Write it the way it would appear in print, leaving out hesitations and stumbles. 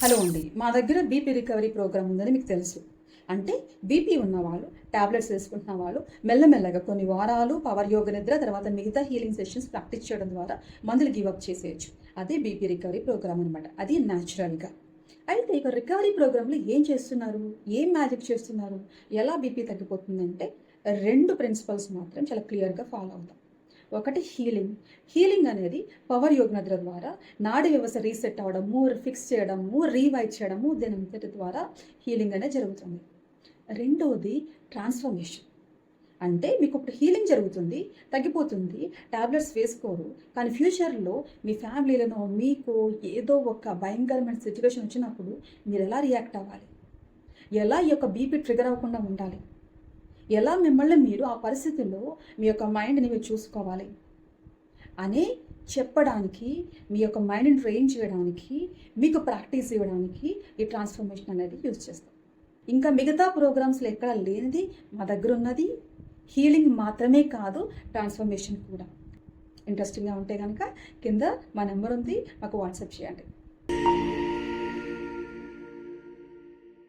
Hello అండి, మా దగ్గర బీపీ రికవరీ ప్రోగ్రామ్ ఉందని మీకు తెలుసు. అంటే బీపీ ఉన్నవాళ్ళు, ట్యాబ్లెట్స్ వేసుకుంటున్న వాళ్ళు మెల్లమెల్లగా కొన్ని వారాలు పవర్ యోగ నిద్ర తర్వాత మిగతా హీలింగ్ సెషన్స్ ప్రాక్టీస్ చేయడం ద్వారా మందులు గివప్ చేసేయచ్చు. అదే బీపీ రికవరీ ప్రోగ్రామ్ అనమాట. అది న్యాచురల్గా. అయితే ఇక రికవరీ ప్రోగ్రాంలో ఏం చేస్తున్నారు, ఏం మ్యాజిక్ చేస్తున్నారు, ఎలా బీపీ తగ్గిపోతుందంటే రెండు ప్రిన్సిపల్స్ మాత్రం చాలా క్లియర్గా ఫాలో అవుతాం. ఒకటి హీలింగ్ అనేది పవర్ యోగ నిద్ర ద్వారా నాడి వ్యవస్థ రీసెట్ అవ్వడము, ఫిక్స్ చేయడము, రీవైట్ చేయడము, దీని అంతటి ద్వారా హీలింగ్ అనేది జరుగుతుంది. రెండవది ట్రాన్స్ఫర్మేషన్. అంటే మీకు ఇప్పుడు హీలింగ్ జరుగుతుంది, తగ్గిపోతుంది, టాబ్లెట్స్ వేసుకోరు, కానీ ఫ్యూచర్లో మీ ఫ్యామిలీలను మీకు ఏదో ఒక భయంకరమైన సిచ్యువేషన్ వచ్చినప్పుడు మీరు ఎలా రియాక్ట్ అవ్వాలి, ఎలా ఈ యొక్క బీపీ ట్రిగర్ అవ్వకుండా ఉండాలి, ఎలా మిమ్మల్ని మీరు ఆ పరిస్థితుల్లో మీ యొక్క మైండ్ని మీరు చూసుకోవాలి అని చెప్పడానికి, మీ యొక్క మైండ్ని ట్రైన్ చేయడానికి, మీకు ప్రాక్టీస్ ఇవ్వడానికి ఈ ట్రాన్స్ఫర్మేషన్ అనేది యూజ్ చేస్తాం. ఇంకా మిగతా ప్రోగ్రామ్స్లో ఎక్కడ లేనిది మా దగ్గర ఉన్నది. హీలింగ్ మాత్రమే కాదు, ట్రాన్స్ఫర్మేషన్ కూడా. ఇంట్రెస్టింగ్గా ఉంటే కనుక కింద మా నెంబర్ ఉంది, మాకు వాట్సాప్ చేయండి.